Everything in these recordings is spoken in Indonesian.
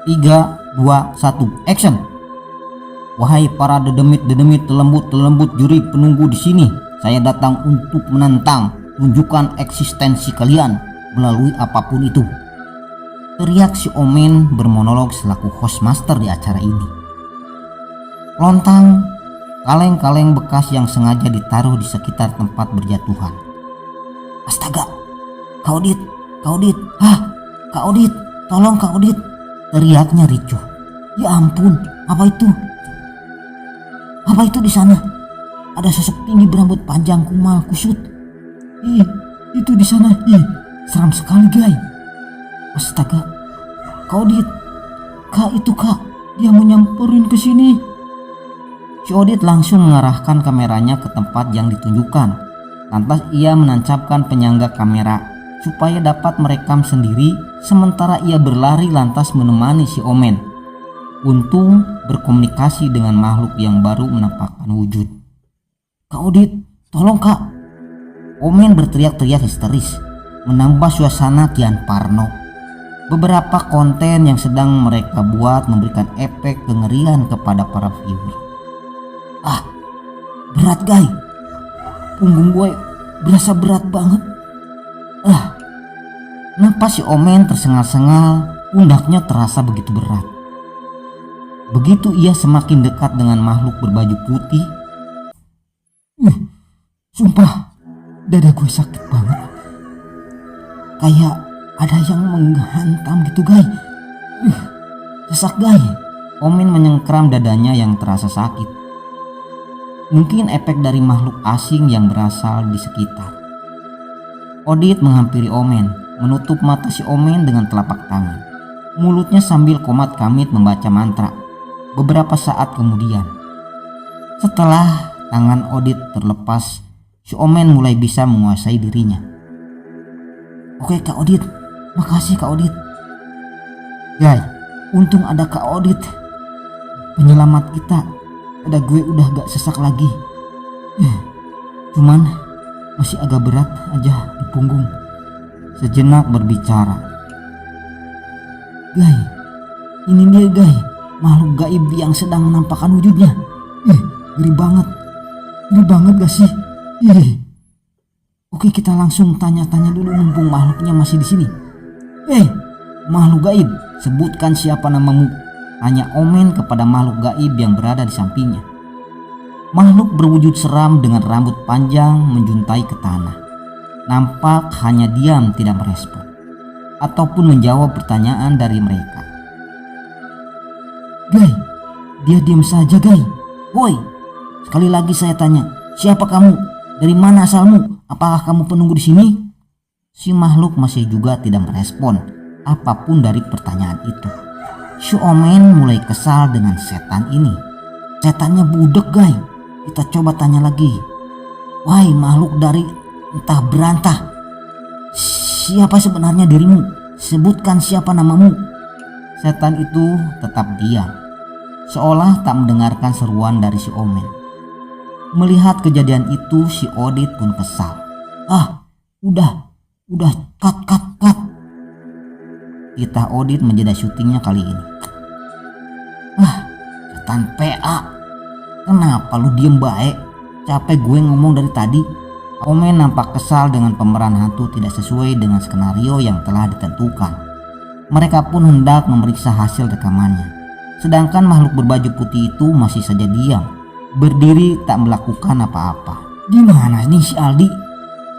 3, 2, 1, action. Wahai para dedemit-dedemit, telembut-telembut juri penunggu di sini, saya datang untuk menantang. Tunjukkan eksistensi kalian melalui apapun itu. Teriak si Omen bermonolog selaku host master di acara ini. Lontang, kaleng-kaleng bekas yang sengaja ditaruh di sekitar tempat berjatuhan. Astaga, Kak Odit, Kak Odit, tolong Kak Odit, teriaknya ricuh. Ya ampun, apa itu? Apa itu di sana? Ada sosok tinggi berambut panjang kumal kusut. Itu di sana. Seram sekali, guys. Astaga, Kak Odit, Kak, itu Kak, dia mau nyamperin ke sini. Si Odit langsung mengarahkan kameranya ke tempat yang ditunjukkan. Lantas ia menancapkan penyangga kamera supaya dapat merekam sendiri, sementara ia berlari lantas menemani si Omen. Untung berkomunikasi dengan makhluk yang baru menampakkan wujud. Kak Odit, tolong Kak. Omen berteriak-teriak histeris, menambah suasana kian parno. Beberapa konten yang sedang mereka buat memberikan efek kengerian kepada para viewer. Berat guys, punggung gue berasa berat banget. Napas si Omen tersengal-sengal, pundaknya terasa begitu berat. Begitu ia semakin dekat dengan makhluk berbaju putih, sumpah dada gue sakit banget. Kayak ada yang menghantam gitu guys. Sesak guys. Omen menyengkram dadanya yang terasa sakit. Mungkin efek dari makhluk asing yang berasal di sekitar. Odit menghampiri Omen, menutup mata si Omen dengan telapak tangan. Mulutnya sambil komat kamit membaca mantra. Beberapa saat kemudian, setelah tangan Odit terlepas, si Omen mulai bisa menguasai dirinya. Oke Kak Odit, makasih Kak Odit. Guys, untung ada Kak Odit, penyelamat kita. Dada gue udah gak sesak lagi. Cuman masih agak berat aja di punggung. Sejenak berbicara. Guys, ini dia guys, makhluk gaib yang sedang menampakkan wujudnya. Ngeri banget gak sih? Oke, kita langsung tanya-tanya dulu mumpung makhluknya masih di sini. Makhluk gaib, sebutkan siapa namamu. Tanya Omen kepada makhluk gaib yang berada di sampingnya. Makhluk berwujud seram dengan rambut panjang menjuntai ke tanah. Nampak hanya diam, tidak merespon ataupun menjawab pertanyaan dari mereka. Guys, dia diam saja guys. Woi, sekali lagi saya tanya, siapa kamu? Dari mana asalmu? Apakah kamu penunggu di sini? Si makhluk masih juga tidak merespon apapun dari pertanyaan itu. Si Omen mulai kesal dengan setan ini. Setannya budek guys. Kita coba tanya lagi. Wahai makhluk dari entah berantah, siapa sebenarnya dirimu? Sebutkan siapa namamu. Setan itu tetap diam, seolah tak mendengarkan seruan dari si Omen. Melihat kejadian itu, si Odit pun kesal. Udah, cut. Kita Odit menjeda syutingnya kali ini. Setan PA, kenapa lu diem baik? Capek gue ngomong dari tadi. Omen nampak kesal dengan pemeran hantu tidak sesuai dengan skenario yang telah ditentukan. Mereka pun hendak memeriksa hasil rekamannya. Sedangkan makhluk berbaju putih itu masih saja diam, berdiri tak melakukan apa-apa. Gimana nih si Aldi?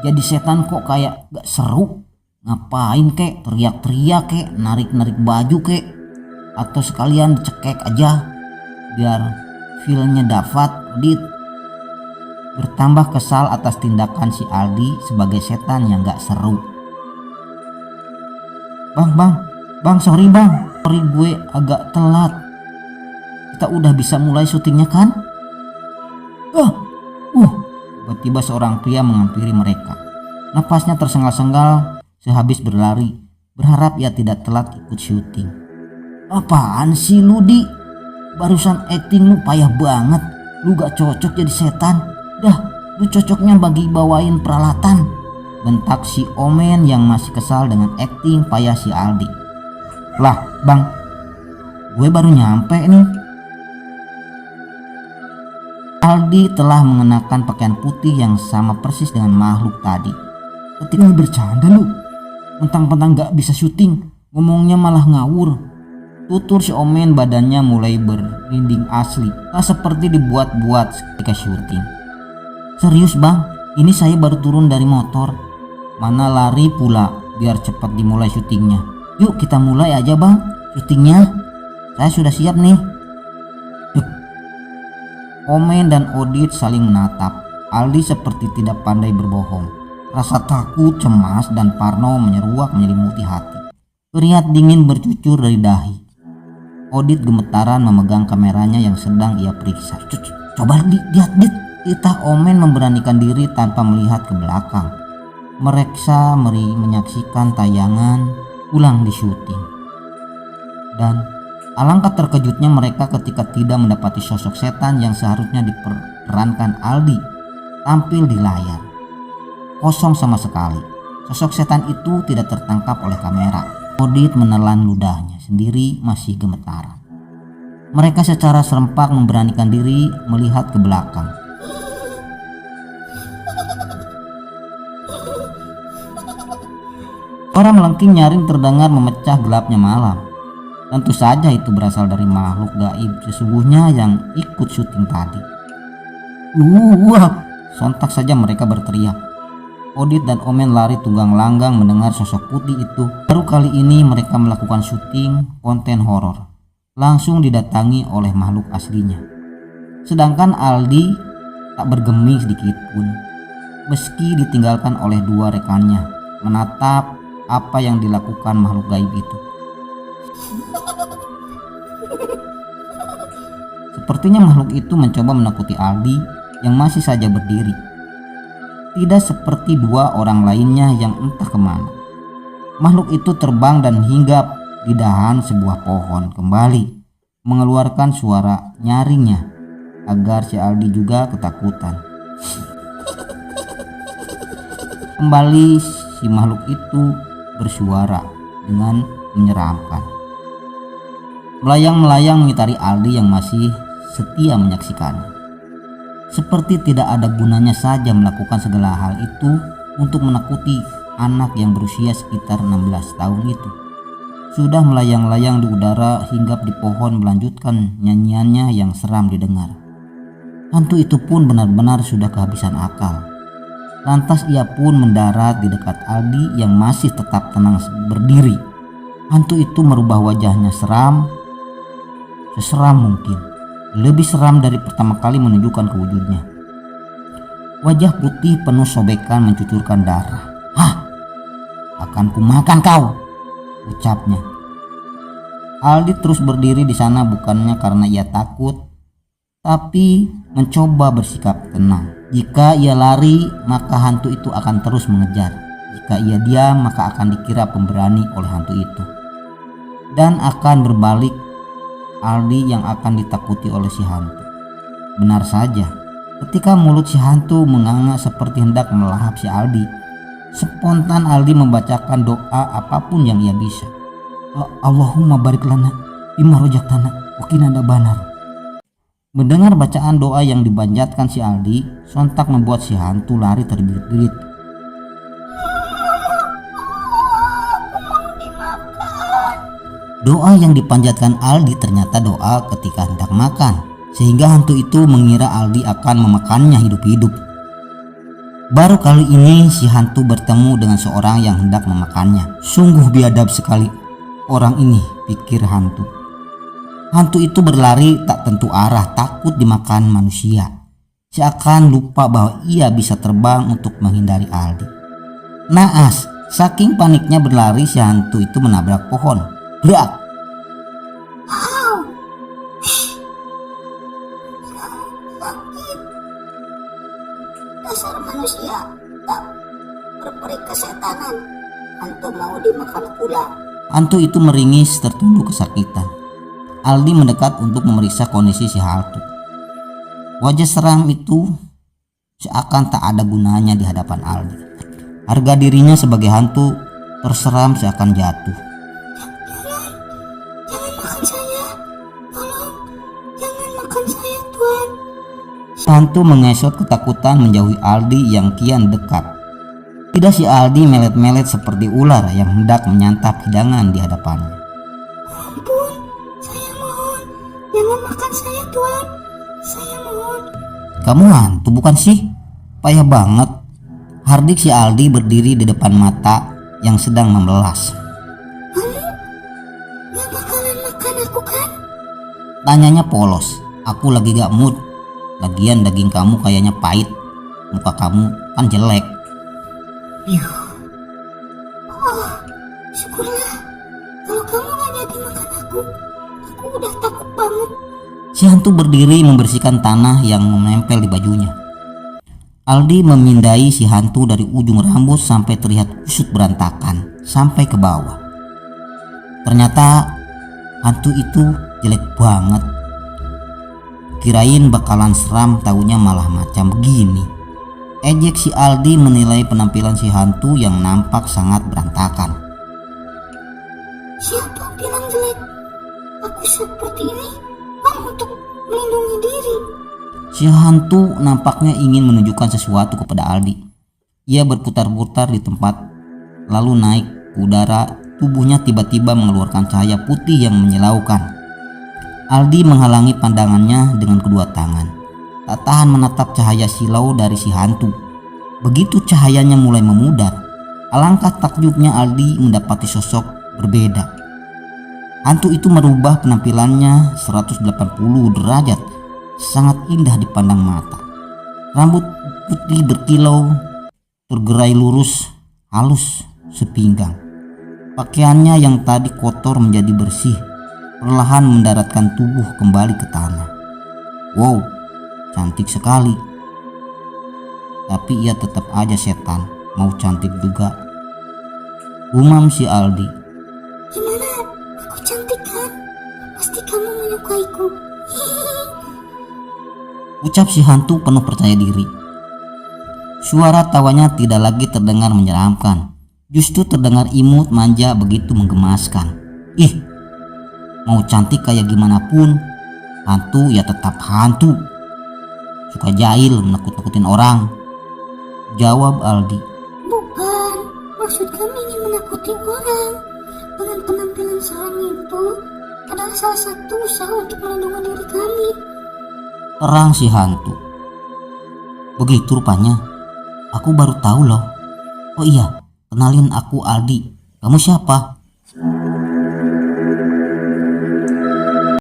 Jadi setan kok kayak gak seru? Ngapain kek? Teriak-teriak kek? Narik-narik baju kek? Atau sekalian dicekek aja biar feelnya dapat. Dit bertambah kesal atas tindakan si Aldi sebagai setan yang gak seru. Bang, sorry gue agak telat. Kita udah bisa mulai syutingnya kan? Tiba-tiba seorang pria menghampiri mereka. Napasnya tersengal-sengal sehabis berlari, berharap ia tidak telat ikut syuting. Apaan sih lu Di? Barusan acting lu payah banget. Lu gak cocok jadi setan. Dah, lu cocoknya bagi bawain peralatan. Bentak si Omen yang masih kesal dengan acting payah si Aldi. Lah bang, gue baru nyampe nih. Aldi telah mengenakan pakaian putih yang sama persis dengan makhluk tadi. Ketika ini bercanda lu, mentang-mentang gak bisa syuting, ngomongnya malah ngawur. Tutur si Omen badannya mulai berinding asli, tak seperti dibuat-buat ketika syuting. Serius bang, ini saya baru turun dari motor. Mana lari pula biar cepat dimulai syutingnya. Yuk kita mulai aja bang syutingnya, saya sudah siap nih. Omen dan Odit saling menatap. Aldi seperti tidak pandai berbohong. Rasa takut, cemas, dan parno menyeruak menyelimuti hati. Keringat dingin bercucur dari dahi. Odit gemetaran memegang kameranya yang sedang ia periksa. Coba lihat, Dit. Titah Omen memberanikan diri tanpa melihat ke belakang. Mereksa menyaksikan tayangan ulang di syuting. Dan alangkah terkejutnya mereka ketika tidak mendapati sosok setan yang seharusnya diperankan Aldi tampil di layar. Kosong sama sekali. Sosok setan itu tidak tertangkap oleh kamera. Odit menelan ludahnya sendiri masih gemetaran. Mereka secara serempak memberanikan diri melihat ke belakang. Suara melengking nyaring terdengar memecah gelapnya malam. Tentu saja itu berasal dari makhluk gaib sesungguhnya yang ikut syuting tadi. Wah! Sontak saja mereka berteriak. Odit dan Omen lari tunggang langgang mendengar sosok putih itu. Baru kali ini mereka melakukan syuting konten horor, langsung didatangi oleh makhluk aslinya. Sedangkan Aldi tak bergeming sedikit pun, meski ditinggalkan oleh dua rekannya menatap apa yang dilakukan makhluk gaib itu. Sepertinya makhluk itu mencoba menakuti Aldi yang masih saja berdiri. Tidak seperti dua orang lainnya yang entah kemana. Makhluk itu terbang dan hinggap di dahan sebuah pohon kembali, mengeluarkan suara nyaringnya agar si Aldi juga ketakutan. Kembali si makhluk itu bersuara dengan menyeramkan. Melayang-melayang mengitari Aldi yang masih setia menyaksikannya. Seperti tidak ada gunanya saja melakukan segala hal itu untuk menakuti anak yang berusia sekitar 16 tahun itu. Sudah melayang-layang di udara hinggap di pohon melanjutkan nyanyiannya yang seram didengar. Hantu itu pun benar-benar sudah kehabisan akal. Lantas ia pun mendarat di dekat Aldi yang masih tetap tenang berdiri. Hantu itu merubah wajahnya seseram mungkin. Lebih seram dari pertama kali menunjukkan kewujudnya. Wajah putih penuh sobekan mencucurkan darah. Hah? Akan kumakan kau, ucapnya. Aldi terus berdiri di sana bukannya karena ia takut, tapi mencoba bersikap tenang. Jika ia lari, maka hantu itu akan terus mengejar. Jika ia diam, maka akan dikira pemberani oleh hantu itu. Dan akan berbalik Aldi yang akan ditakuti oleh si hantu. Benar saja, ketika mulut si hantu menganga seperti hendak melahap si Aldi, spontan Aldi membacakan doa apapun yang ia bisa. Allahumma barik lana bima rojaktana wa qina adzabannar. Mendengar bacaan doa yang dipanjatkan si Aldi, sontak membuat si hantu lari terbirit-birit. Doa yang dipanjatkan Aldi ternyata doa ketika hendak makan, sehingga hantu itu mengira Aldi akan memakannya hidup-hidup. Baru kali ini si hantu bertemu dengan seorang yang hendak memakannya. Sungguh biadab sekali orang ini, pikir hantu. Hantu itu berlari tak tentu arah, takut dimakan manusia. Seakan lupa bahwa ia bisa terbang untuk menghindari Aldi. Naas, saking paniknya berlari si hantu itu menabrak pohon. Brak! Sakit. Dasar manusia tak berperi kesetanan. Hantu mau dimakan pula. Hantu itu meringis tertunduk kesakitan. Aldi mendekat untuk memeriksa kondisi si hantu. Wajah seram itu seakan tak ada gunanya di hadapan Aldi. Harga dirinya sebagai hantu terseram seakan jatuh. Jangan makan saya. Hantu mengesot ketakutan menjauhi Aldi yang kian dekat. Tidak, si Aldi melet-melet seperti ular yang hendak menyantap hidangan di hadapannya. Ampun, saya mohon, jangan makan saya Tuan. Saya mohon. Kamu hantu bukan sih? Payah banget. Hardik si Aldi berdiri di depan mata yang sedang memelas. Kamu gak bakalan makan aku kan? Tanyanya polos. Aku lagi gak mood. Lagian daging kamu kayaknya pahit. Muka kamu kan jelek. Oh, syukurlah. Kalau kamu gak jadi makan aku udah takut banget. Si hantu berdiri membersihkan tanah yang menempel di bajunya. Aldi memindai si hantu dari ujung rambut sampai terlihat kusut berantakan sampai ke bawah. Ternyata hantu itu jelek banget. Kirain bakalan seram, taunya malah macam begini. Ejek si Aldi menilai penampilan si hantu yang nampak sangat berantakan. Siapa bilang jelek? Aku seperti ini kan untuk melindungi diri. Si hantu nampaknya ingin menunjukkan sesuatu kepada Aldi. Ia berputar-putar di tempat lalu naik ke udara. Tubuhnya tiba-tiba mengeluarkan cahaya putih yang menyilaukan. Aldi menghalangi pandangannya dengan kedua tangan. Tak tahan menatap cahaya silau dari si hantu. Begitu cahayanya mulai memudar, alangkah takjubnya Aldi mendapati sosok berbeda. Hantu itu merubah penampilannya 180 derajat, sangat indah dipandang mata. Rambut putih berkilau, tergerai lurus, halus sepinggang. Pakaiannya yang tadi kotor menjadi bersih, perlahan mendaratkan tubuh kembali ke tanah. Wow, cantik sekali. Tapi ia tetap aja setan, mau cantik juga. Gumam si Aldi. Gimana? Aku cantik kan? Pasti kamu menyukaiku. Ucap si hantu penuh percaya diri. Suara tawanya tidak lagi terdengar menyeramkan, justru terdengar imut manja begitu menggemaskan. Ih, mau cantik kayak gimana pun, hantu ya tetap hantu. Suka jahil menakut-nakutin orang, jawab Aldi. Bukan, maksud kami ingin menakuti orang. Dengan penampilan seram itu adalah salah satu usaha untuk melindungi diri kami. Terang si hantu. Begitu rupanya. Aku baru tahu loh. Oh iya, kenalin aku Aldi. Kamu siapa?